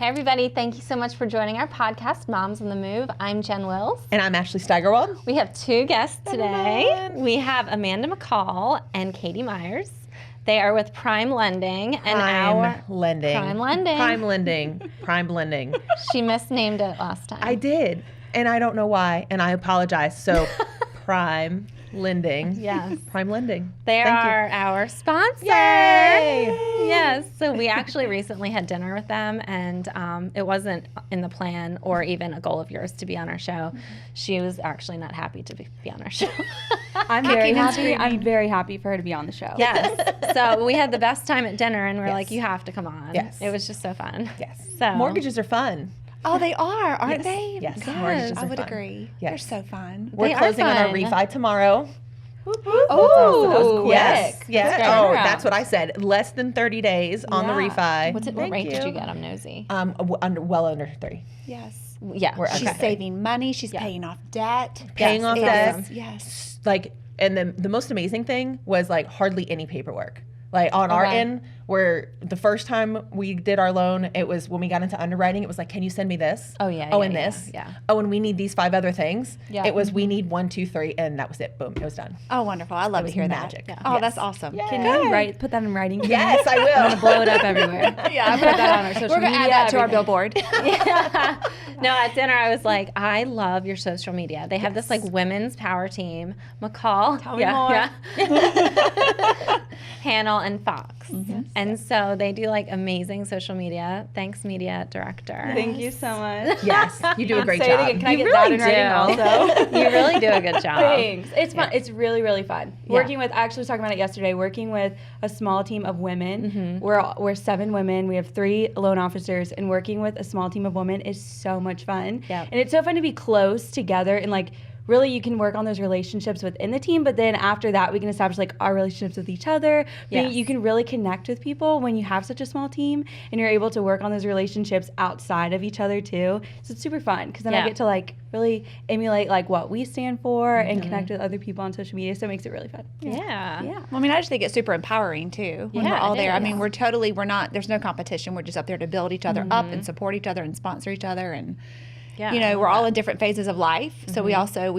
Hey everybody, thank you so much for joining our podcast, Moms on the Move. I'm Jen Wills. And I'm Ashley Steigerwald. We have two guests today. We have Amanda McCall and Katie Myers. They are with Prime Lending. Prime Lending. Prime Lending. She misnamed it last time. I did, and I don't know why, and I apologize. So, Prime Lending. Yes. Prime Lending. They are our sponsor. Yay! Yes. So we actually recently had dinner with them, and it wasn't in the plan or even a goal of yours to be on our show. She was actually not happy to be on our show. I'm very happy. I'm very happy for her to be on the show. Yes. So we had the best time at dinner, and we're Yes. like, you have to come on. Yes. It was just so fun. Yes. So Mortgages are fun. Oh, they are, aren't Yes. they? Yes. Gosh, Mortgages I are would fun. agree. Yes. They're so fun. We're They are closing on our fun. refi tomorrow. Oh, that was quick. Yes. Yes. That's Oh, great. that's what I said. Less than 30 days on the Yeah. refi. what Thank rate did you you. get? I'm nosy. Well under 3. Yes. Yeah. We're She's okay. saving money. She's paying off debt. Paying off It debt. is- Yes. Like, and the most amazing thing was like hardly any paperwork. Like on our end, where the first time we did our loan, it was when we got into underwriting, it was like, can you send me this? Oh, yeah, Oh, yeah, and yeah, this? yeah. Oh, and we need these 5 other things. Yeah. It was, we need 1, 2, 3, and that was it. Boom, it was done. Oh, wonderful. I love to was hear magic. that. Yeah. Oh, Yes. that's awesome. Can you put that in writing? Yes, I will. I'm going to blow it up everywhere. Yeah, I put that on our social We're going to media. add that to our everything. billboard. Yeah. No, at dinner I was like, I love your social media. They have this like women's power team, McCall. Tell me more. Hanel and Fox. And so they do like amazing social media. Thanks, media director. Thank you so much. Yes, you do a great Say it job. again. Can I You get really that in writing do. also? You really do a good job. Thanks. It's fun. It's really, really fun. Working with, I actually was talking about it yesterday, working with a small team of women. We're 7 women. We have 3 loan officers, and working with a small team of women is so much fun. Yep. And it's so fun to be close together and like, really you can work on those relationships within the team, but then after that we can establish like our relationships with each other. Yes. You can really connect with people when you have such a small team and you're able to work on those relationships outside of each other too. So it's super fun because then I get to like really emulate like what we stand for and connect with other people on social media. So it makes it really fun. Yeah. Yeah. Well, I mean, I just think it's super empowering too when Yeah, we're all it there. I is. mean, we're not, there's no competition. We're just up there to build each other up and support each other and sponsor each other. And, Yeah. you know, we're all in different phases of life. So we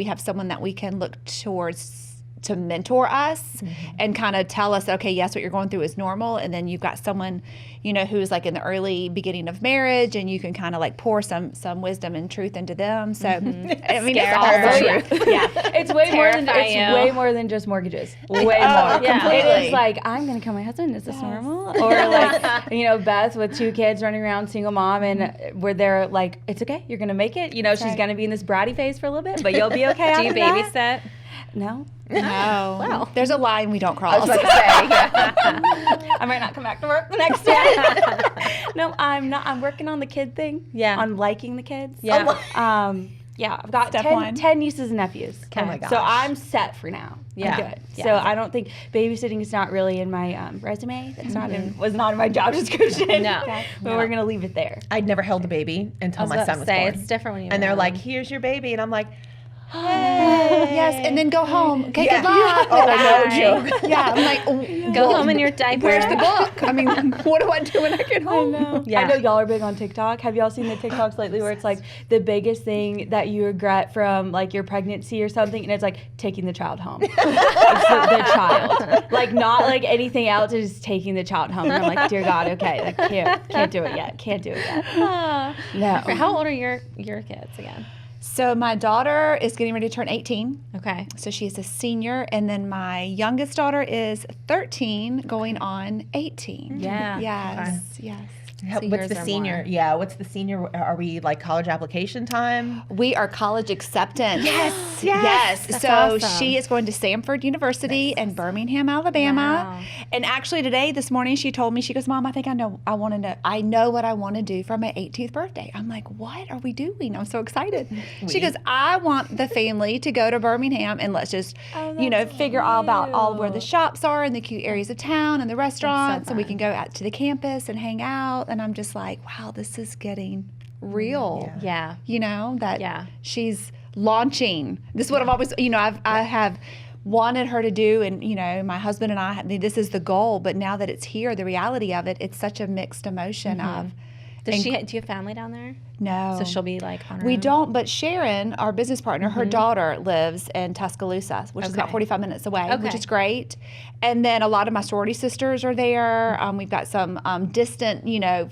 have someone that we can look towards to mentor us and kind of tell us, okay, yes, what you're going through is normal. And then you've got someone, you know, who's like in the early beginning of marriage and you can kind of like pour some wisdom and truth into them. So, I mean, it's all her. the truth. Yeah. It's way more than just mortgages. Way more. Yeah. Completely. It is like, I'm going to kill my husband. Is this normal? Or like, you know, Beth with 2 kids running around, single mom, and where they're like, it's okay. You're going to make it. You know, she's going to be in this bratty phase for a little bit, but you'll be okay. Do you after that. babysit? No. No. Well. There's a line we don't cross. I might not come back to work the next day. No, I'm not. I'm working on the kid thing. Yeah. On liking the kids. Yeah. Yeah, I've got Step 10, one. 10 nieces and nephews. Oh my So gosh. I'm set for now. Yeah. I'm good. Yeah. So I don't think babysitting is not really in my resume. That's was not in my job description. No. But we're gonna leave it there. I'd never held a baby until my son was say, born. it's different when you And they're have like, them. here's your baby. And I'm like, Yes, and then go home. Okay, good luck. Oh, no Bye. joke. Yeah, I'm like, Go home in your diaper. where's the book? I mean, what do I do when I get home? Yeah. I know y'all are big on TikTok. Have y'all seen the TikToks lately where it's like the biggest thing that you regret from like your pregnancy or something, and it's like taking the child home. It's the child, like not like anything else. It's just taking the child home. And I'm like, dear God, okay, I can't do it yet. Can't do it yet. No. How old are your kids again? So my daughter is getting ready to turn 18. Okay. So she's a senior, and then my youngest daughter is 13, going on 18. Yeah. Yes. Yes. So What's yours the are senior? more. Yeah, what's the senior? Are we like college application time? We are college acceptance. Yes, Yes. That's So awesome. she is going to Samford University in Birmingham, Alabama. Wow. And actually this morning, she told me, she goes, Mom, I think I know what I want to do for my 18th birthday. I'm like, what are we doing? I'm so excited. She goes, I want the family to go to Birmingham and let's just, figure all about all of where the shops are and the cute areas of town and the restaurants. And we can go out to the campus and hang out. And I'm just like, wow, this is getting real. Yeah. You know, that Yeah. she's launching. This is what I've always, I have wanted her to do. And, my husband and I, this is the goal. But now that it's here, the reality of it, it's such a mixed emotion of, Do you have family down there? No. So she'll be like on her We own? don't, but Sharon, our business partner, her daughter lives in Tuscaloosa, which is about Okay. 45 minutes away, which Okay. is great. And then a lot of my sorority sisters are there. We've got some distant,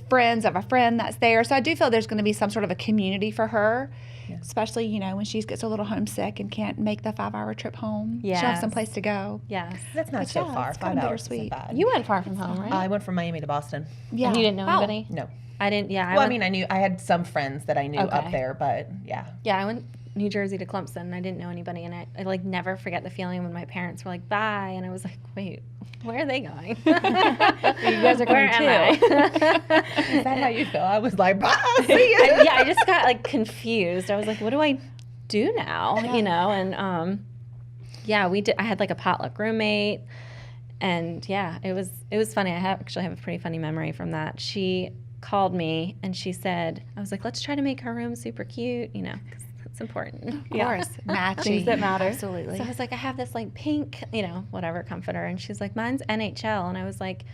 friends of a friend that's there. So I do feel there's going to be some sort of a community for her, especially, when she gets a little homesick and can't make the 5-hour trip home. She'll have Yes. some place to go. Yes. That's not so yeah, far. it's 5 kinda hours isn't bittersweet. bad. You went far from home, right? I went from Miami to Boston. Yeah. And you didn't know Wow. anybody? No. I didn't. Yeah. Well, I mean, I had some friends that I knew up Okay. there, but yeah. Yeah, I went New Jersey to Clemson and I didn't know anybody, and I like never forget the feeling when my parents were like, bye, and I was like, wait, where are they going? You guys are Where coming am too. I? Is that how you feel? I was like, bye, see ya. I just got like confused. I was like, what do I do now? And I had like a potluck roommate, and it was funny. I actually have a pretty funny memory from that. She called me and she said, I was like, let's try to make her room super cute, because that's important. Of course. Matching. Things that matter. Absolutely. So I was like, I have this like pink, whatever comforter. And she's like, mine's NHL. And I was like,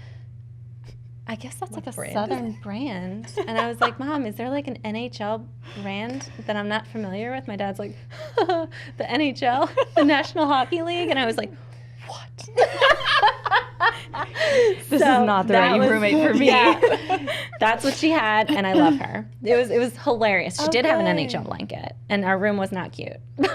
I guess that's like a brand? Southern brand. And I was like, Mom, is there like an NHL brand that I'm not familiar with? My dad's like, the NHL, the National Hockey League. And I was like, what? This is not the right roommate for me. Yeah, that's what she had, and I love her. It was hilarious. She did have an Okay. NHL blanket, and our room was not cute, but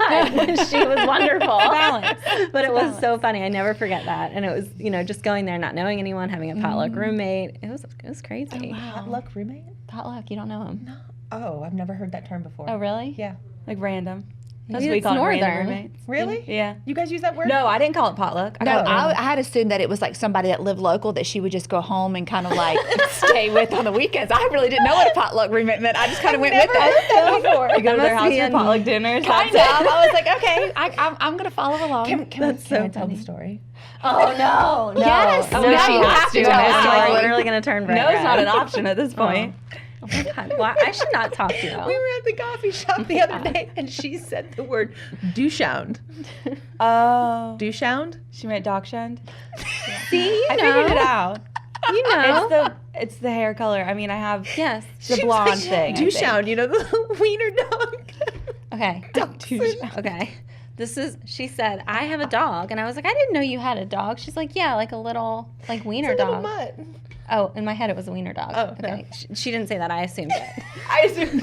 she was wonderful. Balance. But it was so funny. I never forget that. And it was, just going there, not knowing anyone, having a potluck roommate. It was crazy. Potluck roommate? Potluck, you don't know him? Oh, I've never heard that term before. Oh, really? Yeah. Like random. That's It's what we call it, random northern. roommates. Really? Yeah. You guys use that word? No, I didn't call it potluck. I No, called it random. I had assumed that it was like somebody that lived local that she would just go home and kind of like stay with on the weekends. I really didn't know what a potluck roommate meant. I just kind of went with it. You go to their must house be for in- potluck dinners. Kind That's of. it. I was like, okay, I'm going to follow along. Can I tell funny. the story? Oh, no. Yes. No, Oh, now she you has have to to. know I'm the like story. literally going to turn red. No, it's not an option at this point. Oh, my God. Well, I should not talk to you. We were at the coffee shop the other day, and she said the word douchound. Oh. Douchound? She meant dachshund? See, you I know. figured it out. You know. It's the hair color. I mean, I have Yes. the blonde thing. I think. Douchound, the wiener dog. Okay. Okay. She said, I have a dog. And I was like, I didn't know you had a dog. She's like, yeah, like a little, like wiener It's a little dog. mutt. Oh, in my head, it was a wiener dog. Oh, okay. She didn't say that. I assumed it. I assume.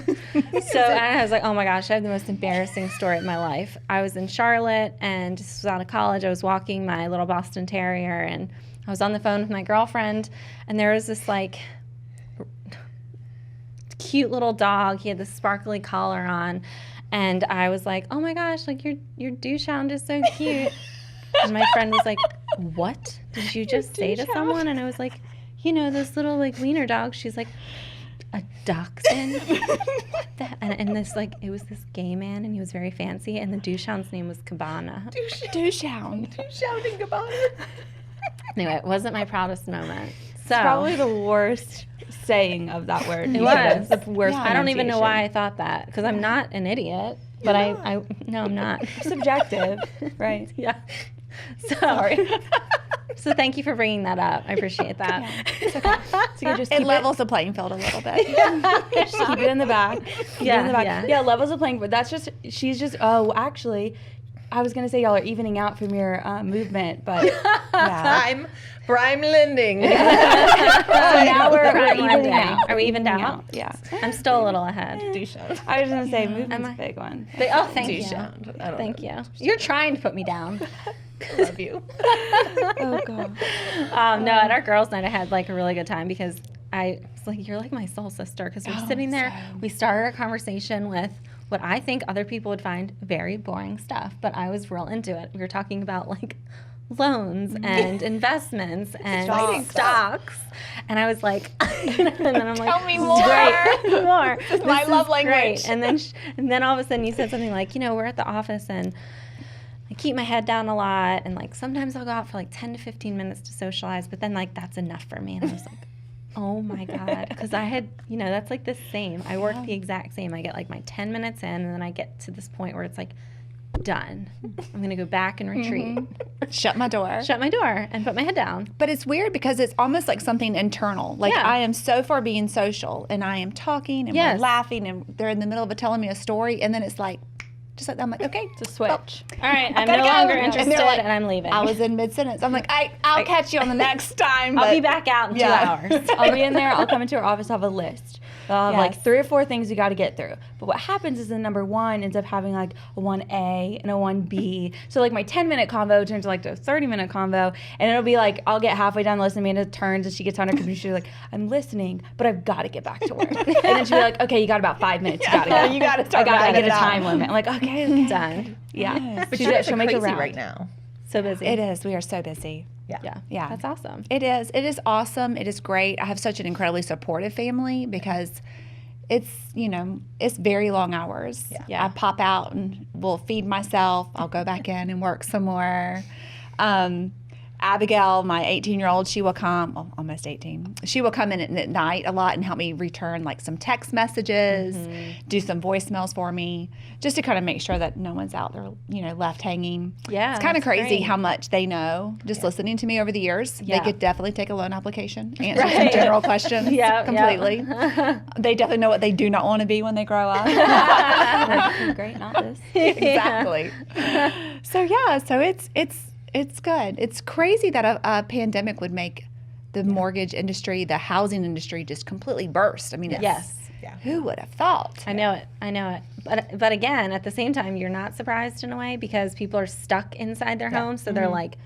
So and I was like, oh my gosh, I have the most embarrassing story of my life. I was in Charlotte and just was out of college. I was walking my little Boston Terrier and I was on the phone with my girlfriend and there was this like cute little dog. He had this sparkly collar on and I was like, oh my gosh, like your douchound is so cute. And my friend was like, what did you just say to someone? And I was like, those little like wiener dogs. She's like, a dachshund? What the? And this like, it was this gay man and he was very fancy and the douchound's name was Cabana. Douchound. Douchound and cabana. Anyway, it wasn't my proudest moment. So It's probably the worst saying of that word. It was. The worst. Yeah. I don't even know why I pronunciation. thought that because I'm not an idiot. But no, I'm not. Subjective, right? Yeah. Sorry. So thank you for bringing that up. I appreciate that. So you just It keep levels the playing field a little bit. Just keep it in the back. Keep it in the back. Yeah. Levels of playing. But that's just. She's just. Oh, actually, I was gonna say y'all are evening out from your movement, but yeah. Prime lending. So now we're Prime evening lending. out. Are we evened Evening out? Yeah. I'm still a little ahead. Douchound. I was gonna say movement's Am I? a big one. Oh, thank you. Douchound. I don't Thank know. you. You're trying to put me down. I love you. Oh god. No, at our girls' night, I had like a really good time because I was like, "You're like my soul sister." Because we're sitting there, we started our conversation with what I think other people would find very boring stuff, but I was real into it. We were talking about like loans and investments and stocks, and I was like, and then I'm like, Tell me more. Great, more. This is my love language. Great. And then all of a sudden you said something like, we're at the office and I keep my head down a lot and like sometimes I'll go out for like 10 to 15 minutes to socialize, but then like that's enough for me. And I was like, oh my God. Because I had, that's like the same. I work the exact same. I get like my 10 minutes in and then I get to this point where it's like, done. I'm going to go back and retreat. Shut my door. Shut my door and put my head down. But it's weird because it's almost like something internal. Like Yeah. I am so far being social and I am talking and Yes. we're laughing and they're in the middle of telling me a story and then it's like, just like that. I'm like, okay, It's a switch. All right, I'm gotta no go. longer And they're interested like, and I'm leaving. I was in mid-sentence. I'm like, I'll catch you on the next time. I'll but- be back out in 2 Yeah. hours. I'll be in there. I'll come into our office. I'll have a list. I'll have Yes. like 3 or 4 things you got to get through. But what happens is the number 1 ends up having like a 1A and a 1B. So like my 10-minute convo turns like to a 30-minute convo, and it'll be like I'll get halfway down listening, Amanda turns and she gets on her computer. She's like, I'm listening, but I've got to get back to work. And then she'll be like, okay, you got about 5 minutes. You got to go. You gotta I start got to writing get a it out. time limit. I'm like, okay. Done. Yeah. But She'll you guys are make a crazy round. right now. So busy. It is. We are so busy. Yeah. Yeah. That's awesome. It is. It is awesome. It is great. I have such an incredibly supportive family because it's, it's very long hours. Yeah. I pop out and will feed myself. I'll go back in and work some more. Abigail, my 18-year-old, she will come, well, almost 18. She will come in at night a lot and help me return like some text messages, do some voicemails for me, just to kind of make sure that no one's out there, left hanging. Yeah, It's kind of that's crazy great. how much they know just listening to me over the years. Yeah. They could definitely take a loan application, answer some general questions completely. They definitely know what they do not want to be when they grow up. Like, great, not this. Exactly. So it's good. It's crazy that a pandemic would make the mortgage industry, the housing industry, just completely burst. I mean, Yes. who would have thought? I know it. But again, at the same time, you're not surprised in a way because people are stuck inside their homes. So they're like,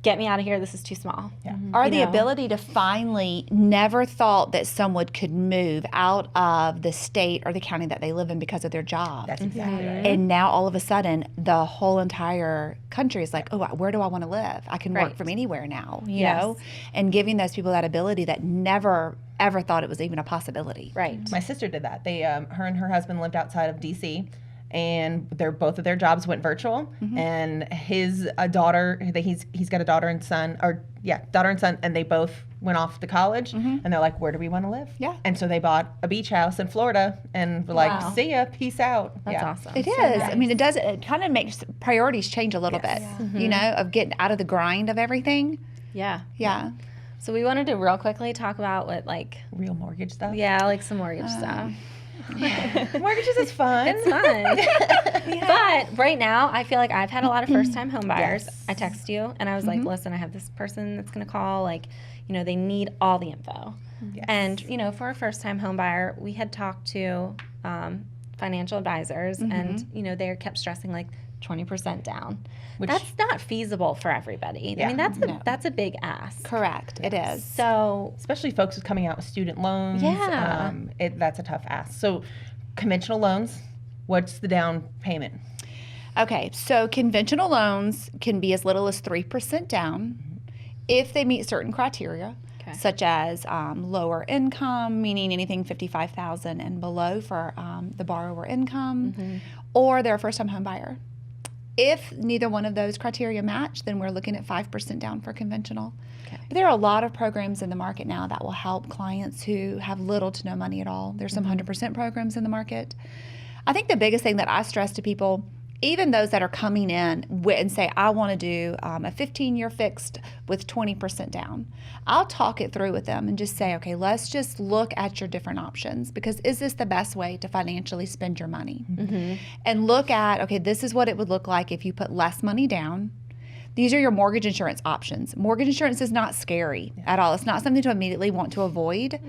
get me out of here. This is too small. Yeah. Or You the know. ability to finally never thought that someone could move out of the state or the county that they live in because of their job. That's exactly right. And now all of a sudden, the whole entire country is like, oh, where do I want to live? I can work Right. from anywhere now, you Yes. know? And giving those people that ability that never, ever thought it was even a possibility. Right. My sister did that. They, her and her husband lived outside of DC, and both of their jobs went virtual. And his daughter, he's got a daughter and son, and they both went off to college. And they're like, where do we want to live? Yeah. And so they bought a beach house in Florida, and were Wow. like, see ya, peace out. That's awesome. It is. I mean, it kind of makes priorities change a little bit, you know, of getting out of the grind of everything. Yeah. Yeah. So we wanted to real quickly talk about what Real mortgage stuff. some mortgage stuff. Mortgages is fun. It's fun. But right now, I feel like I've had a lot of first-time home buyers. Yes. I text you, and I was like, listen, I have this person that's going to call. Like, they need all the info. Yes. And, for a first-time home buyer, we had talked to financial advisors, and, they kept stressing, like, 20% down. Which- That's not feasible for everybody. I Yeah. mean, that's a big ask. Correct. It is. So, Especially folks who's coming out with student loans. Yeah. That's a tough ask. So conventional loans, what's the down payment? Okay, so conventional loans can be as little as 3% down if they meet certain criteria, Okay. such as lower income, meaning anything $55,000 and below for the borrower income, or they're a first-time home buyer. If neither one of those criteria match, then we're looking at 5% down for conventional. Okay. But there are a lot of programs in the market now that will help clients who have little to no money at all. There's some 100% programs in the market. I think the biggest thing that I stress to people, even those that are coming in and say, I want to do a 15-year fixed with 20% down, I'll talk it through with them and just say, okay, let's just look at your different options, because is this the best way to financially spend your money? And look at, okay, this is what it would look like if you put less money down. These are your mortgage insurance options. Mortgage insurance is not scary at all. It's not something to immediately want to avoid.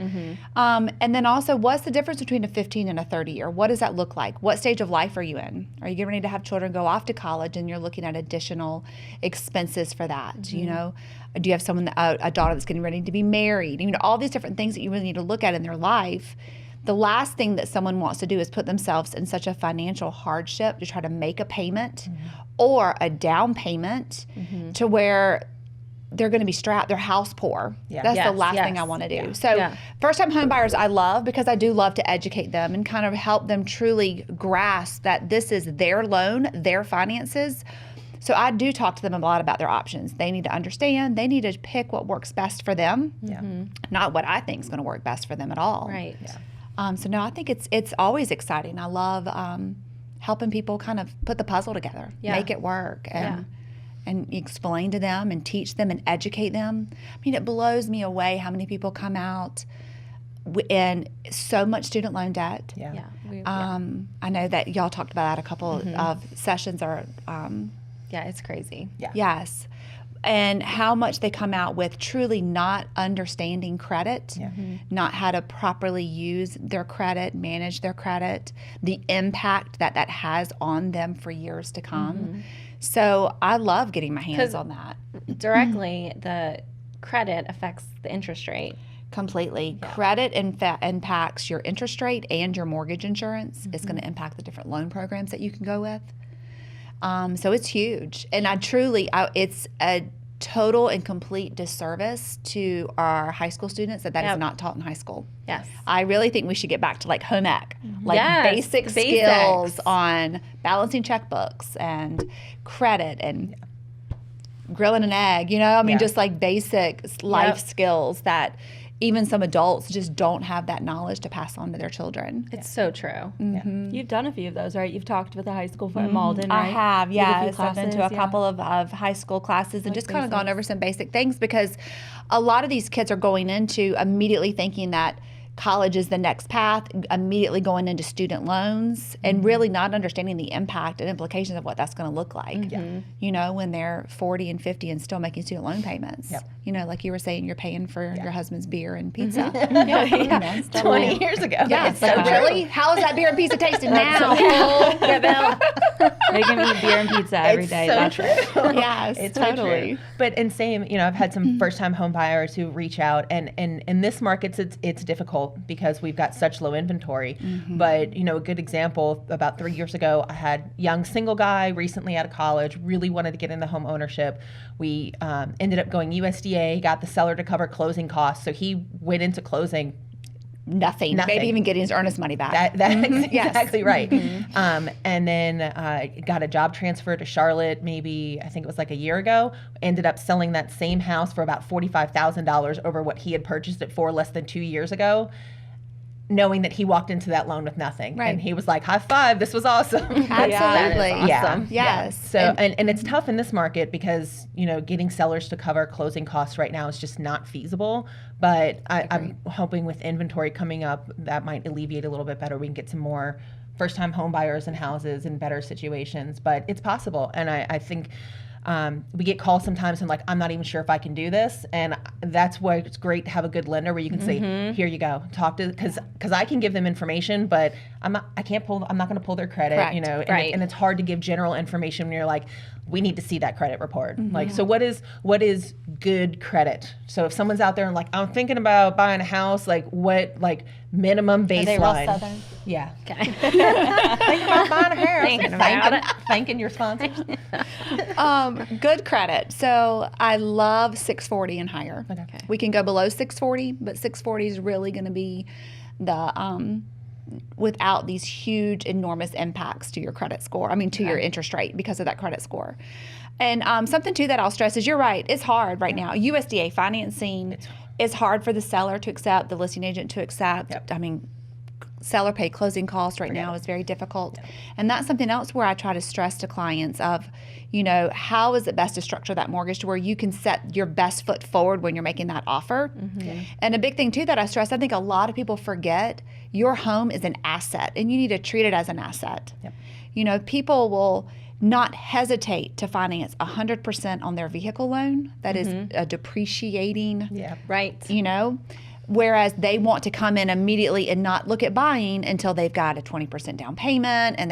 And then also, what's the difference between a 15 and a 30 year? What does that look like? What stage of life are you in? Are you getting ready to have children go off to college and you're looking at additional expenses for that? You know, do you have someone, a daughter that's getting ready to be married? All these different things that you really need to look at in their life. The last thing that someone wants to do is put themselves in such a financial hardship to try to make a payment or a down payment to where they're going to be strapped, they're house poor. Yeah. That's the Yes, last thing yes. I want to do. Yeah. So Yeah. first-time home buyers I love, because I do love to educate them and kind of help them truly grasp that this is their loan, their finances. So I do talk to them a lot about their options. They need to understand. They need to pick what works best for them, Yeah. not what I think is going to work best for them at all. right. Yeah. So no, I think it's always exciting. I love helping people kind of put the puzzle together, make it work, and explain to them and teach them and educate them. I mean, it blows me away how many people come out in so much student loan debt. I know that y'all talked about that a couple of sessions. It's crazy. Yes. And how much they come out with truly not understanding credit, not how to properly use their credit, manage their credit, the impact that has on them for years to come. So I love getting my hands on that. Directly, the credit affects the interest rate. Completely. Credit impacts your interest rate and your mortgage insurance. It's going to impact the different loan programs that you can go with. So it's huge. And it's a total and complete disservice to our high school students that is not taught in high school. Yes. I really think we should get back to like home ec, basic basics. skills on balancing checkbooks and credit and grilling an egg, just like basic life skills that even some adults just don't have that knowledge to pass on to their children. It's so true. You've done a few of those, right? You've talked with the high school for Malden, right? I have, yes. I've been to a classes, couple of high school classes and just kind of gone over some basic things, because a lot of these kids are going into immediately thinking that college is the next path, immediately going into student loans, and really not understanding the impact and implications of what that's going to look like. When they're 40 and 50 and still making student loan payments. Like you were saying, you're paying for your husband's beer and pizza. 20 years ago. Yeah, It's so so true. really? How is that beer and pizza tasting now? They can eat beer and pizza every day. It's so true. Yes, It's so totally. true. But and same, I've had some first-time home buyers who reach out, and in this market, it's difficult because we've got such low inventory. But a good example, about 3 years ago, I had a young single guy recently out of college, really wanted to get into home ownership. We ended up going USDA, got the seller to cover closing costs, so he went into closing. Nothing. Maybe even getting his earnest money back. That's exactly right. And then got a job transfer to Charlotte, maybe I think it was like a year ago. Ended up selling that same house for about $45,000 over what he had purchased it for less than 2 years ago, knowing that he walked into that loan with nothing. Right. And he was like, high five, this was awesome. Absolutely. Awesome. Yes. So, and it's tough in this market because, getting sellers to cover closing costs right now is just not feasible. But I'm hoping with inventory coming up, that might alleviate a little bit better. We can get some more first-time home buyers and houses in better situations. But it's possible. And I think we get calls sometimes and I'm not even sure if I can do this. And that's why it's great to have a good lender where you can say, here you go, talk to, because I can give them information, but I'm not going to pull their credit, Correct. and it's hard to give general information when you're like, we need to see that credit report. So what is good credit? So if someone's out there and I'm thinking about buying a house, what minimum baseline? Are they real Southern? Yeah. Okay. Think about buying a house. Thinking about Thanking your sponsors. Good credit. So I love 640 and higher. Okay. We can go below 640, but 640 is really going to be the without these huge, enormous impacts to your credit score. I mean, to your interest rate because of that credit score. And something too that I'll stress is you're right. It's hard right now. USDA financing is hard for the seller to accept, the listing agent to accept. I mean, seller pay closing costs right now is very difficult. And that's something else where I try to stress to clients of, how is it best to structure that mortgage to where you can set your best foot forward when you're making that offer. And a big thing too that I stress, I think a lot of people forget, your home is an asset and you need to treat it as an asset. People will not hesitate to finance 100% on their vehicle loan that is a depreciating, whereas they want to come in immediately and not look at buying until they've got a 20% down payment and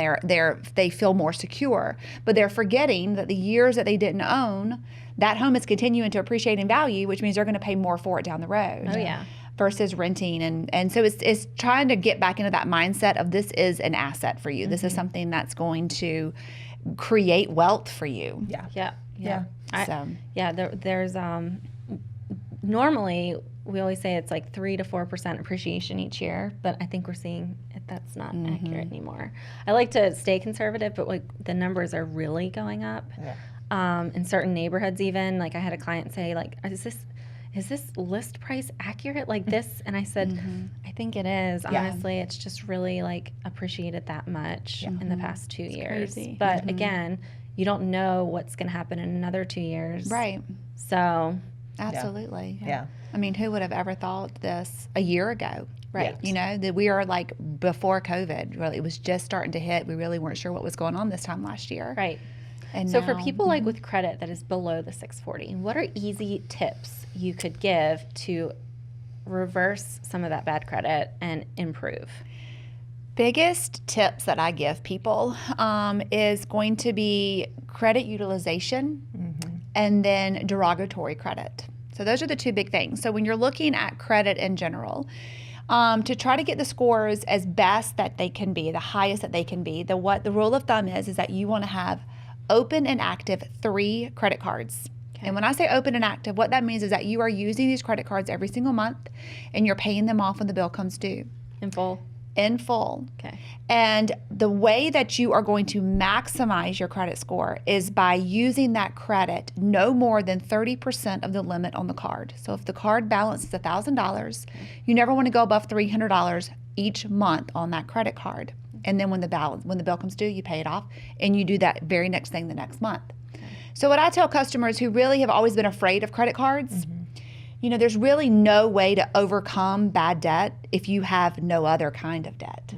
they feel more secure. But they're forgetting that the years that they didn't own, that home is continuing to appreciate in value, which means they're going to pay more for it down the road. Oh, yeah. Versus renting. And so it's trying to get back into that mindset of this is an asset for you. This is something that's going to create wealth for you. There's normally we always say it's 3 to 4% appreciation each year, but I think we're seeing that's not accurate anymore. I like to stay conservative, but the numbers are really going up. In certain neighborhoods even. I had a client say, is this list price accurate like this? And I said, I think it is. Honestly, it's just really like appreciated that much in the past 2 years. crazy. But again, you don't know what's going to happen in another 2 years. Right. So, Absolutely. Yeah. I mean, who would have ever thought this a year ago? right. You know, that we are like before COVID. Really, it was just starting to hit. We really weren't sure what was going on this time last year. Right. And So for now- people like with credit that is below the 640, what are easy tips you could give to reverse some of that bad credit and improve? biggest tips that I give people is going to be credit utilization and then derogatory credit. So those are the two big things. So when you're looking at credit in general, to try to get the scores as best that they can be, the highest that they can be, the rule of thumb is that you want to have open and active 3 credit cards. And when I say open and active, what that means is that you are using these credit cards every single month and you're paying them off when the bill comes due. In full? In full. Okay. And the way that you are going to maximize your credit score is by using that credit no more than 30% of the limit on the card. So if the card balance is $1,000, you never want to go above $300 each month on that credit card. And then when the bill comes due, you pay it off, and you do that very next thing the next month. So what I tell customers who really have always been afraid of credit cards, you know, there's really no way to overcome bad debt if you have no other kind of debt.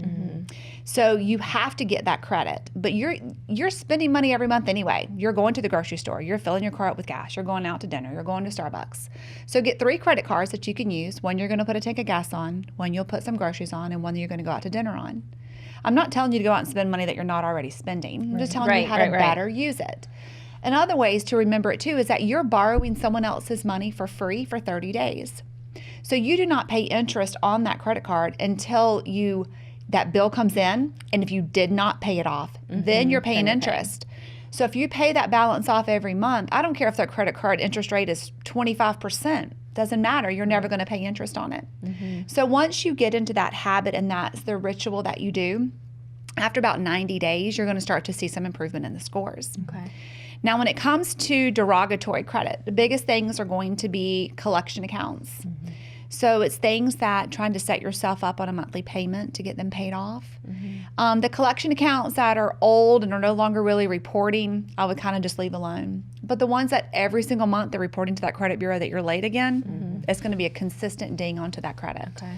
So you have to get that credit, but you're spending money every month anyway. You're going to the grocery store, you're filling your car up with gas, you're going out to dinner, you're going to Starbucks. So get 3 credit cards that you can use. One you're going to put a tank of gas on, one you'll put some groceries on, and one that you're going to go out to dinner on. I'm not telling you to go out and spend money that you're not already spending. I'm just telling you how to better use it. And other ways to remember it too is that you're borrowing someone else's money for free for 30 days. So you do not pay interest on that credit card until that bill comes in, and if you did not pay it off, then you're paying interest. So if you pay that balance off every month, I don't care if that credit card interest rate is 25%. Doesn't matter. You're never going to pay interest on it. So once you get into that habit and that's the ritual that you do, after about 90 days, you're going to start to see some improvement in the scores. Okay. Now, when it comes to derogatory credit, the biggest things are going to be collection accounts. So it's things that trying to set yourself up on a monthly payment to get them paid off. The collection accounts that are old and are no longer really reporting, I would kind of just leave alone. But the ones that every single month they're reporting to that credit bureau that you're late again, it's going to be a consistent ding onto that credit. Okay.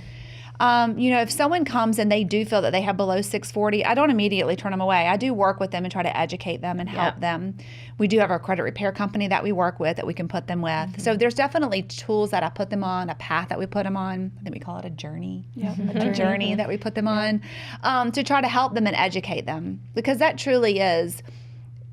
You know, if someone comes and they do feel that they have below 640, I don't immediately turn them away. I do work with them and try to educate them and help them. We do have our credit repair company that we work with that we can put them with. So there's definitely tools that I put them on, a path that we put them on. I think we call it a journey. A journey that we put them on to try to help them and educate them, because that truly is,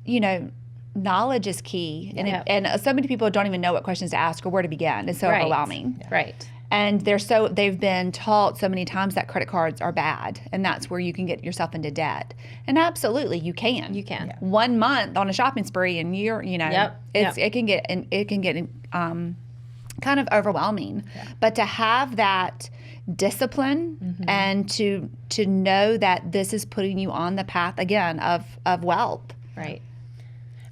you know, knowledge is key. And so many people don't even know what questions to ask or where to begin. It's so overwhelming. Right. And they've been taught so many times that credit cards are bad, and that's where you can get yourself into debt. And absolutely, you can. You can. 1 month on a shopping spree, and it can get kind of overwhelming. But to have that discipline and to know that this is putting you on the path again of wealth. Right.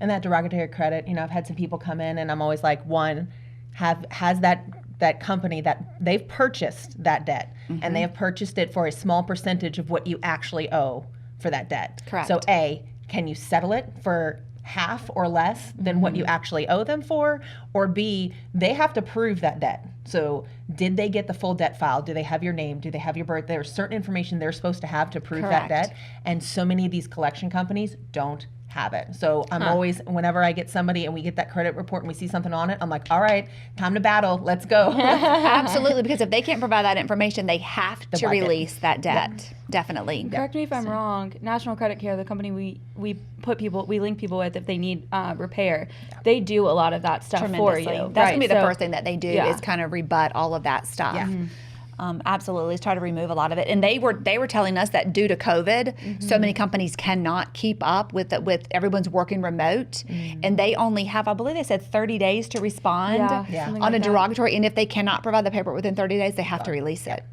And that derogatory credit, you know, I've had some people come in and I'm always like, one, has that company that they've purchased that debt and they have purchased it for a small percentage of what you actually owe for that debt. Correct. So A, can you settle it for half or less than what you actually owe them for? Or B, they have to prove that debt. So did they get the full debt file? Do they have your name? Do they have your birth? There's certain information they're supposed to have to prove that debt. And so many of these collection companies don't have it. So I'm always, whenever I get somebody and we get that credit report and we see something on it, I'm like, all right, time to battle. Let's go. Absolutely, because if they can't provide that information, they have to release that debt. Definitely. Correct me if I'm wrong. National Credit Care, the company we link people with if they need repair, they do a lot of that stuff for you. That's going to be the first thing that they do is kind of rebut all of that stuff. Absolutely, let's try to remove a lot of it. And they were telling us that due to COVID, so many companies cannot keep up with everyone's working remote, and they only have, I believe they said 30 days to respond on a derogatory. And if they cannot provide the paperwork within 30 days, they have to release it.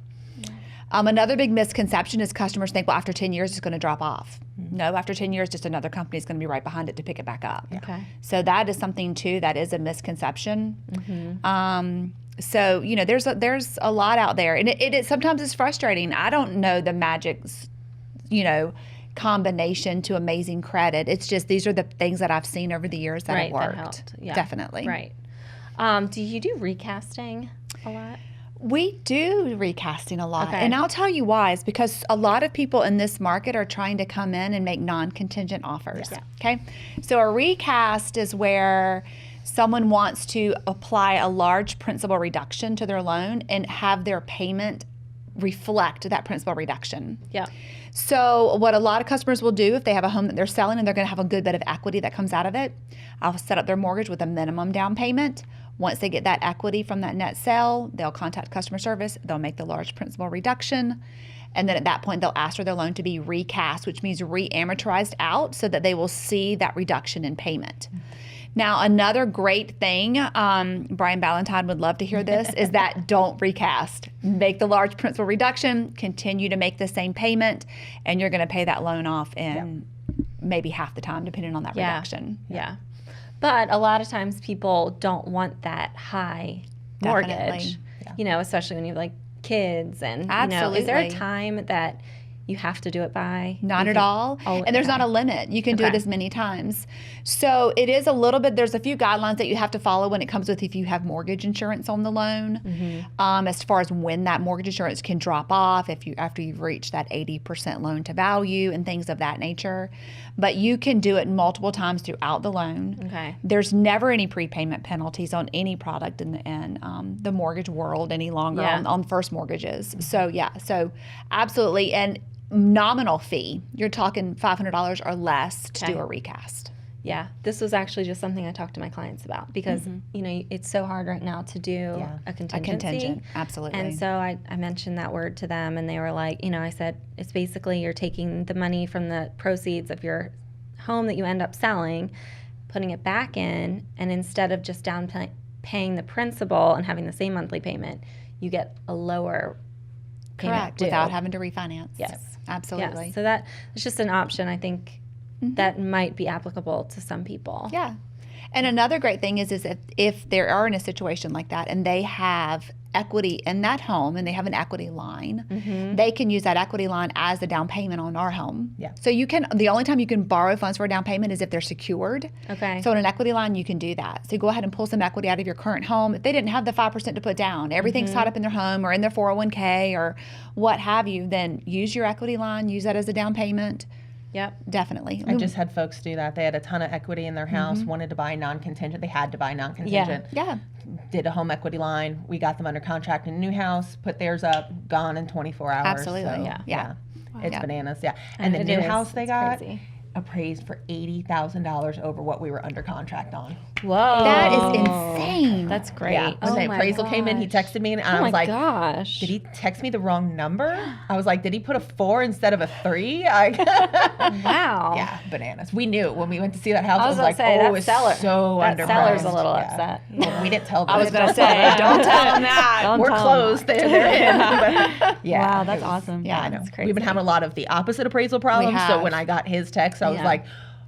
Another big misconception is customers think, well, after 10 years it's going to drop off. No, after 10 years, just another company is going to be right behind it to pick it back up. Okay. So that is something too that is a misconception. So, you know, there's a lot out there, and it sometimes is frustrating. I don't know the magic, you know, combination to amazing credit. It's just these are the things that I've seen over the years that have Right, that worked. helped. Yeah. Definitely. Right. Do you do recasting a lot? We do recasting a lot. Okay. And I'll tell you why. It's because a lot of people in this market are trying to come in and make non-contingent offers. Yeah. Okay. So a recast is where someone wants to apply a large principal reduction to their loan and have their payment reflect that principal reduction. Yeah. So what a lot of customers will do if they have a home that they're selling and they're going to have a good bit of equity that comes out of it, I'll set up their mortgage with a minimum down payment. Once they get that equity from that net sale, they'll contact customer service. They'll make the large principal reduction. And then at that point, they'll ask for their loan to be recast, which means re-amortized out so that they will see that reduction in payment. Now, another great thing, Brian Ballantyne would love to hear this, is that don't recast. Make the large principal reduction, continue to make the same payment, and you're going to pay that loan off in maybe half the time, depending on that reduction. Yeah. But a lot of times people don't want that high mortgage, Definitely. you know, especially when you have like kids and, you know, is there a Absolutely. time that you have to do it by? Not You at can- all. Oh, And there's okay. not a limit. You can do it Okay. as many times. So it is a little bit, there's a few guidelines that you have to follow when it comes with if you have mortgage insurance on the loan, as far as when that mortgage insurance can drop off after you've reached that 80% loan to value and things of that nature. But you can do it multiple times throughout the loan. Okay. There's never any prepayment penalties on any product in the mortgage world any longer Yeah. on first mortgages. So so absolutely. And nominal fee, you're talking $500 or less to do Okay. a recast. Yeah, this was actually just something I talked to my clients about because, you know, it's so hard right now to do a A contingency. contingent, absolutely. And so I mentioned that word to them and they were like, you know, I said, it's basically you're taking the money from the proceeds of your home that you end up selling, putting it back in, and instead of just paying the principal and having the same monthly payment, you get a lower payment Correct, due. without having to refinance. Yes. Absolutely. Yes. So that it's just an option I think that might be applicable to some people. Yeah. And another great thing is if they are in a situation like that and they have equity in that home and they have an equity line, they can use that equity line as the down payment on our home. Yeah. So the only time you can borrow funds for a down payment is if they're secured. Okay. So in an equity line, you can do that. So you go ahead and pull some equity out of your current home. If they didn't have the 5% to put down, everything's tied up in their home or in their 401k or what have you, then use your equity line, use that as a down payment. Yep. Definitely. I just had folks do that. They had a ton of equity in their house, wanted to buy non-contingent. They had to buy non-contingent. Yeah. Did a home equity line. We got them under contract in a new house, put theirs up, gone in 24 hours. Absolutely. So, Yeah. It's Yeah. bananas. Yeah. And the It new is. house they It's got crazy. appraised for $80,000 over what we were under contract on. Whoa. That is insane. That's great. Yeah. When the my appraisal came in, he gosh. texted me and Oh I my was like, gosh. did he text me the wrong number? I was like, did he put a 4 instead of a 3? Wow. Yeah, bananas. We knew when we went to see that house. I I was was gonna like, say, oh, that it's seller- so that underpriced. seller's a little Yeah. upset. Well, we didn't tell them. I was gonna say, don't tell them that. Don't We're tell 'em closed. that. They're in. But, yeah. Wow, it that's was- awesome. Yeah, I know. That's We've been crazy. having a lot of the opposite appraisal problems. So have. when I got his text, I was Yeah. like,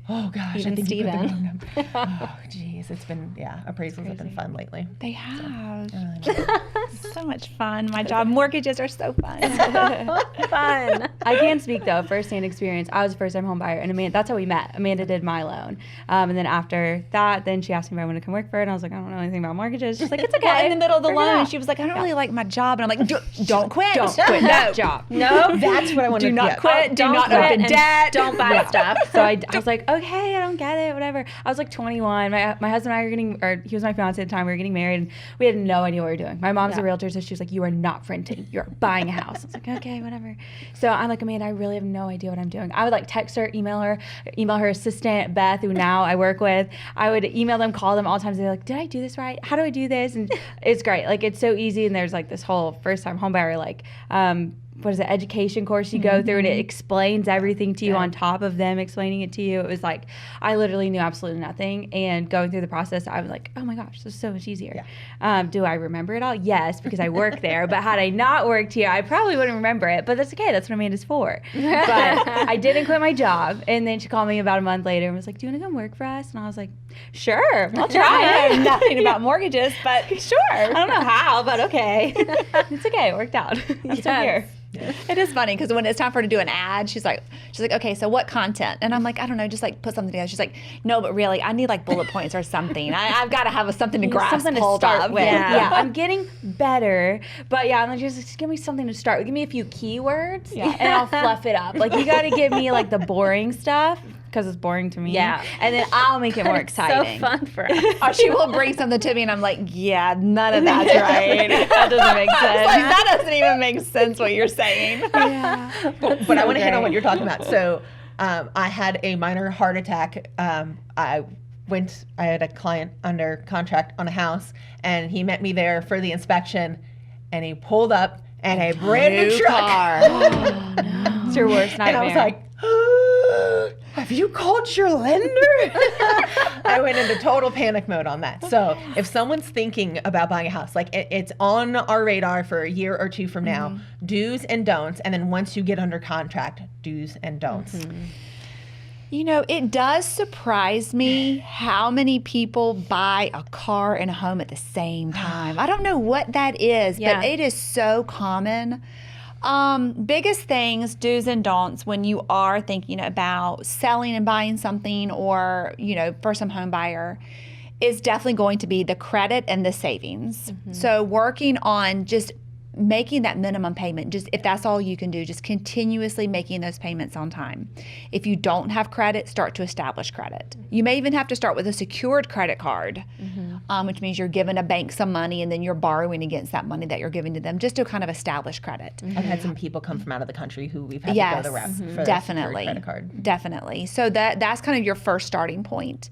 oh gosh, Even I think you put the Steven. wrong number. Oh, geez, it's been appraisals have been fun lately. They have. Uh, So much fun. My job mortgages are so fun. Fun. I can speak though, first-hand experience. I was a first-time home buyer, and Amanda, that's how we met. Amanda did my loan, and then after that, then she asked me if I wanted to come work for her, and I was like, I don't know anything about mortgages. She's like, it's okay. Well, in the middle of the Figure it loan, out. she was like, I don't really like my job. And I'm like, don't quit. Don't quit that job. No. That's what I want Do to not quit. Do Don't not quit open and debt. Don't buy stuff. So I was like, okay, I don't get it, whatever. I was like 21. My husband and I were getting, or he was my fiance at the time. We were getting married, and we had no idea what we were doing. My mom's a realtor, so she was like, you are not renting. You're buying a house. I was like, okay, whatever. So I'm like, Amanda, I really have no idea what I'm doing. I would like text her, email her assistant, Beth, who now I work with. I would email them, call them all the time. They're like, did I do this right? How do I do this? And it's great. Like, it's so easy. And there's like this whole first time home buyer, like, what is it, education course you go through, and it explains everything to you on top of them explaining it to you. It was like, I literally knew absolutely nothing, and going through the process, I was like, oh my gosh, this is so much easier. Do I remember it all? Yes, because I work there, but had I not worked here, I probably wouldn't remember it, but that's okay. That's what Amanda's for. But I didn't quit my job, and then she called me about a month later and was like, do you want to come work for us? And I was like, sure, I'll try. I know nothing about mortgages, but sure. I don't know how, but okay. It's okay. It worked out. I'm still here. It is funny because when it's time for her to do an ad, she's like, okay, so what content? And I'm like, I don't know, just like put something together. She's like, no, but really, I need like bullet points or something. I've got to have something to grasp something to hold start of. with. Yeah. I'm getting better, but I'm like, just give me something to start with. Give me a few keywords, and I'll fluff it up. Like, you got to give me like the boring stuff, because it's boring to me. Yeah. And then I'll make it more exciting. So fun for us. Or she will bring something to me, and I'm like, yeah, none of that's right. That doesn't make sense. Like, that doesn't even make sense what you're saying. But I want to hit on what you're talking about. So I had a minor heart attack. I had a client under contract on a house, and he met me there for the inspection, and he pulled up in a brand new truck. car. Oh, no. It's your worst nightmare. And I was like, have you called your lender? I went into total panic mode on that. So if someone's thinking about buying a house, like it's on our radar for a year or two from now, do's and don'ts. And then once you get under contract, do's and don'ts. You know, it does surprise me how many people buy a car and a home at the same time. I don't know what that is, but it is so common. Biggest things, do's and don'ts when you are thinking about selling and buying something, or, first time home buyer, is definitely going to be the credit and the savings. So working on just making that minimum payment, just if that's all you can do, just continuously making those payments on time. If you don't have credit, start to establish credit. You may even have to start with a secured credit card, which means you're giving a bank some money and then you're borrowing against that money that you're giving to them, just to kind of establish credit. I've had some people come from out of the country who we've had to go the route for a definitely, credit card. Definitely. So that's kind of your first starting point.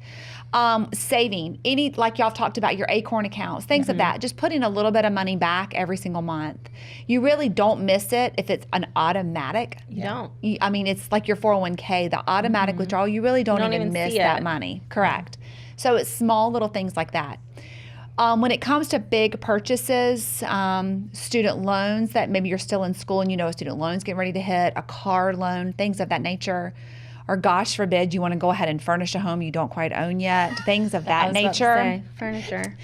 Saving, like y'all talked about, your Acorn accounts, things of that, just putting a little bit of money back every single month. You really don't miss it if it's an automatic. You don't. I mean, it's like your 401k, the automatic withdrawal, you really don't even miss that money. Correct. So it's small little things like that. When it comes to big purchases, student loans that maybe you're still in school and a student loan's getting ready to hit, a car loan, things of that nature. Or gosh forbid, you want to go ahead and furnish a home you don't quite own yet, things of that nature. Furniture.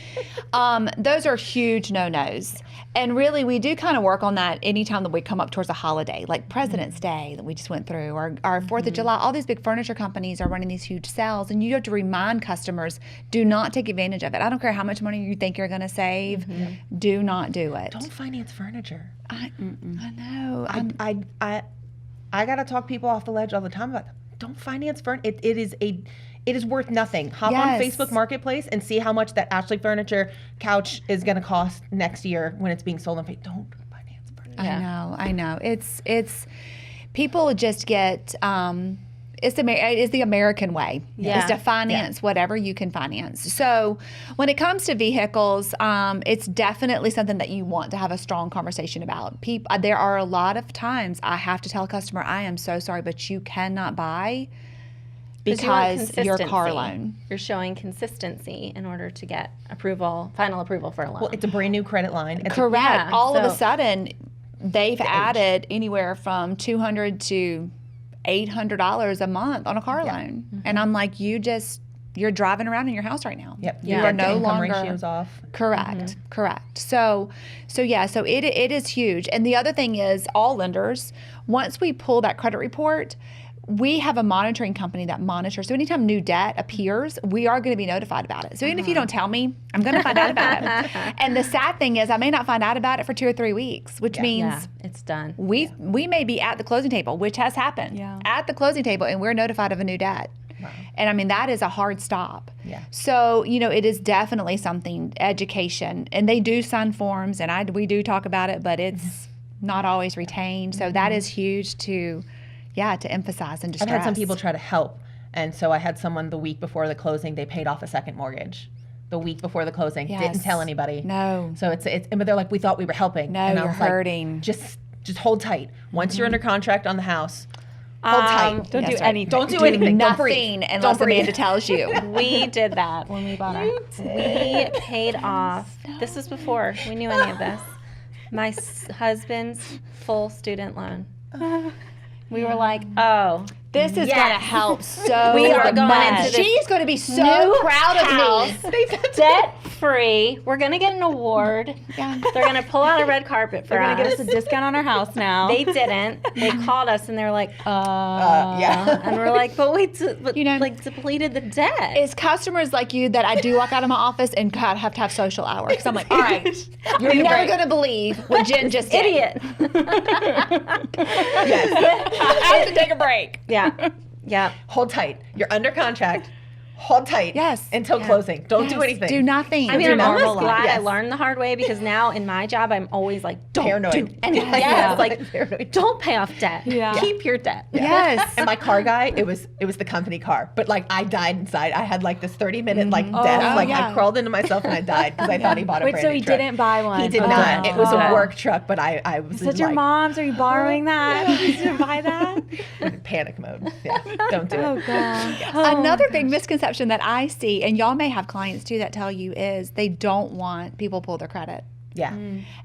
Those are huge no-nos. And really, we do kind of work on that anytime that we come up towards a holiday, like President's Day that we just went through, or our 4th of July. All these big furniture companies are running these huge sales, and you have to remind customers, do not take advantage of it. I don't care how much money you think you're going to save. Do not do it. Don't finance furniture. I know. I got to talk people off the ledge all the time about that. Don't finance furniture. It is worth nothing. Hop on Facebook Marketplace and see how much that Ashley Furniture couch is going to cost next year when it's being sold on Facebook. Don't finance furniture. I know. It's people just get. It's the American way. Yeah. Is to finance whatever you can finance. So when it comes to vehicles, it's definitely something that you want to have a strong conversation about. There are a lot of times I have to tell a customer, I am so sorry, but you cannot buy because your car loan. You're showing consistency in order to get final approval for a loan. Well, it's a brand new credit line. Correct. All of a sudden, they've added anywhere from $200 to $800 a month on a car loan. And I'm like, you're driving around in your house right now. Yep. You are no income longer ratios off. Correct. So it is huge. And the other thing is, all lenders, once we pull that credit report, we have a monitoring company that monitors. So anytime new debt appears, we are going to be notified about it. So even if you don't tell me, I'm going to find out about it. And the sad thing is, I may not find out about it for 2 or 3 weeks, which means it's done. We may be at the closing table, which has happened. At the closing table, and we're notified of a new debt. Wow. And I mean, that is a hard stop. Yeah. So, it is definitely something, education. And they do sign forms, and we do talk about it, but it's not always retained. So that is huge to emphasize and to stress. I've had some people try to help. And so I had someone the week before the closing, they paid off a second mortgage. The week before the closing, didn't tell anybody. No. So but they're like, we thought we were helping. No, and I you're was hurting. Like, just Just hold tight. Once you're under contract on the house, hold tight. Don't do That's right. anything. Don't do anything. Don't breathe. Nothing unless Don't breathe. Amanda tells you. We did that when we bought our. We paid off. This was before we knew any of this. My husband's full student loan. We were like, oh, This is Yes. going to help so We are going much. into this She's going to be so new proud house. of me. debt free. We're gonna get an award. Yeah. They're gonna pull out a red carpet for They're us. gonna give us a discount on our house now. They didn't. They called us and they were like, yeah. and we're like, but we You know, like depleted the debt. It's customers like you that I do walk out of my office and God, have to have social hour. Because I'm like, all right, you're never going to believe what Jen just did. Idiot. Yes. I have to take a break. Yeah. Yeah. Hold tight. You're under contract. Hold tight. Yes. Until closing. Don't do Yes. anything. Do nothing. I mean, Do I'm normal almost life. glad I Yes. learned the hard way because now in my job, I'm always like, don't Paranoid. do anything. Yeah. Yes, like, Paranoid. don't pay off debt. Yeah. Keep your debt. Yes. And my car guy, it was the company car, but like I died inside. I had like this 30-minute like death. Oh, Like yeah. I crawled into myself and I died because I thought he bought a Wait, brand so new he truck. didn't buy one? He did Oh, not. good. It was a Good. work truck, but I was Is that your like, mom's? Are you borrowing that? You didn't buy that? in panic mode. Yeah, don't do Oh it. god. Another big misconception that I see, and y'all may have clients too that tell you, is they don't want people to pull their credit. Yeah.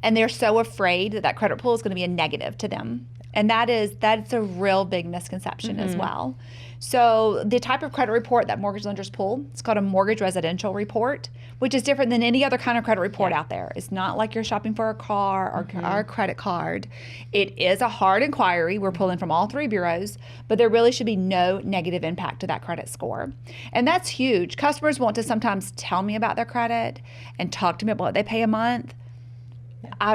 And they're so afraid that that credit pull is going to be a negative to them. And that's a real big misconception as well. So the type of credit report that mortgage lenders pull, it's called a mortgage residential report, which is different than any other kind of credit report out there. It's not like you're shopping for a car or a credit card. It is a hard inquiry. We're pulling from all three bureaus, but there really should be no negative impact to that credit score. And that's huge. Customers want to sometimes tell me about their credit and talk to me about what they pay a month.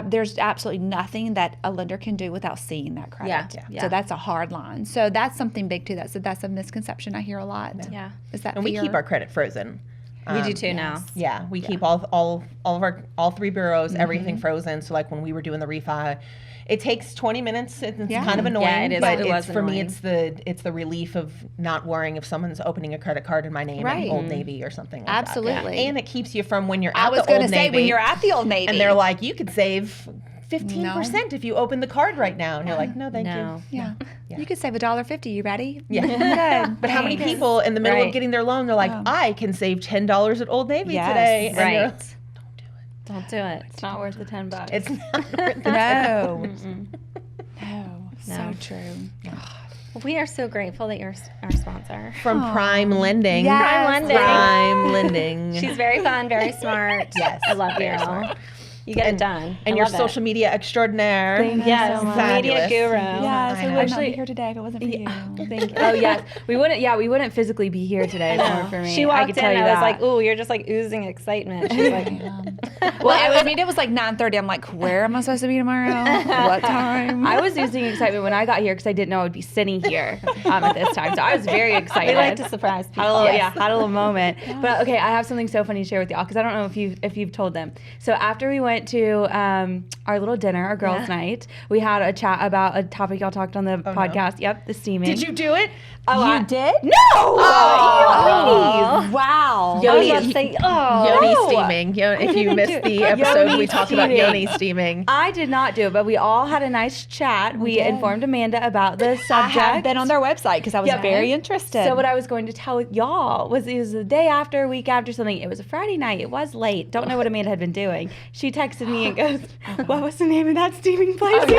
There's absolutely nothing that a lender can do without seeing that credit. Yeah. So that's a hard line. So that's something big too. That's a misconception I hear a lot. Yeah. Is that And we fear? keep our credit frozen. We do too now. Yeah, we keep all of our all three bureaus, everything frozen. So like when we were doing the refi, it takes 20 minutes. It's kind of annoying, Yeah, it is. but It was for me annoying. it's the relief of not worrying if someome's opening a credit card in my name Right. at Old Navy or something like Absolutely. that. And it keeps you from when you're I at was the going Old to say Navy when you're at the Old Navy, and they're like, you could save 15% if you open the card right now, and you're like, no, thank No. you. yeah, you could save $1.50. You ready? Yeah. Good. But how many Thanks. people in the middle Right. of getting their loan, they're like, I can save $10 at Old Navy Yes. today. And you're Right. like, Don't do it. It's not worth the $10. it's not worth it. No. No. So No. true. We are so grateful that you're our sponsor. From Prime Lending. Yes. Prime Lending. Prime Lending. She's very fun, very smart. Yes, I love very you. smart. You get it done. And I your love it. social media extraordinaire. Thank you Yes, so much. media Fabulous. guru. Yes, I I know. would Actually- not be here today if it wasn't for you. Thank you. Oh yes, we wouldn't physically be here today if it weren't for me. She I walked could in tell and you I was that. like, ooh, you're just like oozing excitement. She's like, Well, I mean, it was like 9:30. I'm like, where am I supposed to be tomorrow? What time? I was using excitement when I got here because I didn't know I would be sitting here at this time. So I was very excited. we like to surprise people. Had a little, had a little moment. But okay, I have something so funny to share with y'all because I don't know if you've told them. So after we went to our little dinner, our girls' night, we had a chat about a topic y'all talked on the podcast. Yep, the steaming. Did you do it? Oh, You did? No! Oh. Wow. I was about to say, Yoni no. steaming. If you missed the episode, we talked about steaming. yoni steaming. I did not do it, but we all had a nice chat. We informed Amanda about the I subject. have been on their website because I was Yeah. very interested. So what I was going to tell y'all was it was the day after, week after something. It was a Friday night. It was late. Don't know what Amanda had been doing. She texted me and goes, "What was the name of that steaming place again?"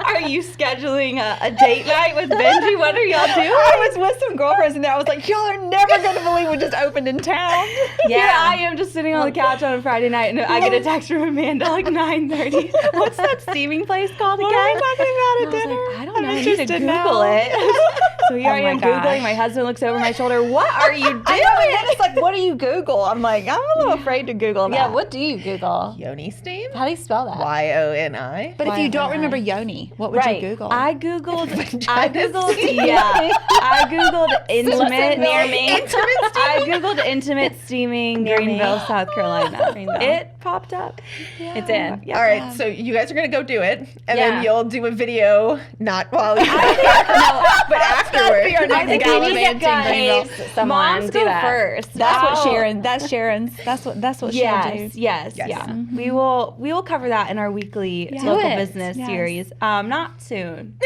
Are you scheduling a date night with Benji? What are y'all doing? I was with some girlfriends and I was like, y'all are never going to believe what just opened in town. Here I am just sitting on the couch on a Friday night, and I get a text from Amanda like 9:30. What's that steaming place called again? What are we talking about at I was dinner? like, I don't I'm know. I need to interested Google now. it. So here I my am gosh. Googling. My husband looks over my shoulder. What are you doing? I know, and then it's like, what do you Google? I'm like, I'm a little afraid to Google that. yeah, what do you Google? Yoni steam? How do you spell that? YONI. But if you don't remember Yoni, what would you Google? I Googled steam. yeah. I Googled intimate near me. I Googled intimate steaming Near me. Greenville, South Carolina. Greenville. It popped up. It did. All right, so you guys are going to go do it, and Yeah. then you'll do a video, not while you No, But afterwards, Our next I think we gallivanting need to guys. girl. Someone Moms do go that. first. That's what I'll- Sharon. That's Sharon's. That's what she'll do. Yes, yeah. We will cover that in our weekly Yeah. local Do it. business Yes. series. Not soon.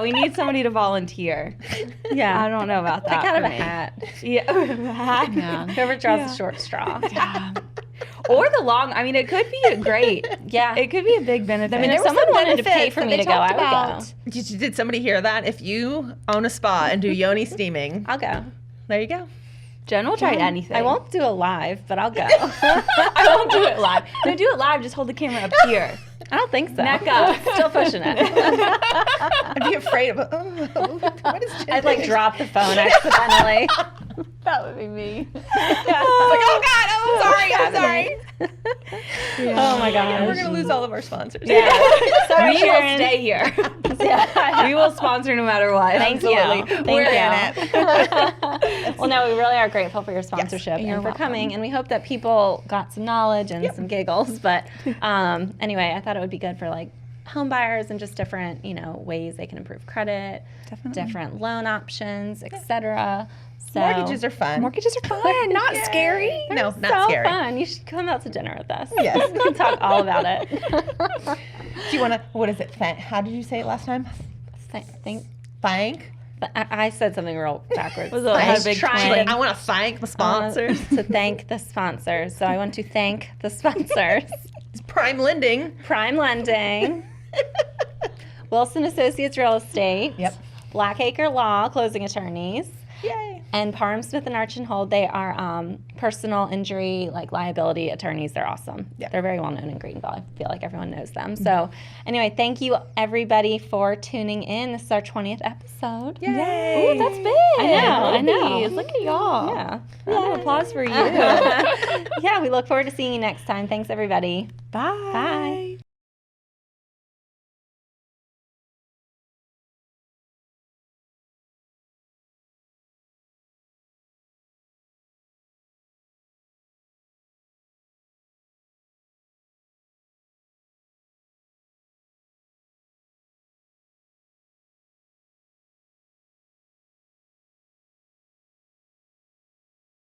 we need somebody to volunteer. Yeah. I don't know about that. Pick out of for a me. hat. Yeah. Yeah. Whoever draws the short straw. Or the long. I mean, it could be great. Yeah. It could be a big benefit. I mean, if There were someone some wanted to pay benefits for that me they to go, I talked would about. go. Did somebody hear that? If you own a spa and do yoni steaming, I'll go. there you go. Jen will try anything. I won't do it live, but I'll go. I won't do it live. No, do it live. Just hold the camera up here. I don't think so. Neck up. Still pushing it. I'd be afraid of. What is Jen I'd like doing? drop the phone accidentally. That would be me. Like, oh God, I'm sorry, I'm sorry. Oh my gosh. We're gonna lose all of our sponsors. Yeah. Sorry, We will Sharon. stay here. Yeah. We will sponsor no matter what. Thank Absolutely. you. Thank We're you. in it. Well, no, we really are grateful for your sponsorship You're and for welcome. coming. And we hope that people got some knowledge and some giggles. But anyway, I thought it would be good for like home buyers and just different, ways they can improve credit, Definitely. different loan options, etc. So Mortgages are fun. Mortgages are fun, not scary. No, so not scary. fun. You should come out to dinner with us. Yes. We can talk all about it. Do you want to? What is it? How did you say it last time? Think. Thank. I said something real backwards. Was it I had a was big trying twang? I want to thank the sponsors. to thank the sponsors. So I want to thank the sponsors. It's Prime Lending. Prime Lending, Wilson Associates Real Estate, Yep. Blackacre Law, closing attorneys, Yay. and Parham Smith and Arch and Hold. They are personal injury, like liability attorneys. They're awesome. Yep. They're very well known in Greenville. I feel like everyone knows them. So anyway, thank you everybody for tuning in. This is our 20th episode. Yay. Ooh, that's big. I know. Ladies, look at y'all. Yeah. Round of applause for you. Yeah, we look forward to seeing you next time. Thanks, everybody. Bye. Bye.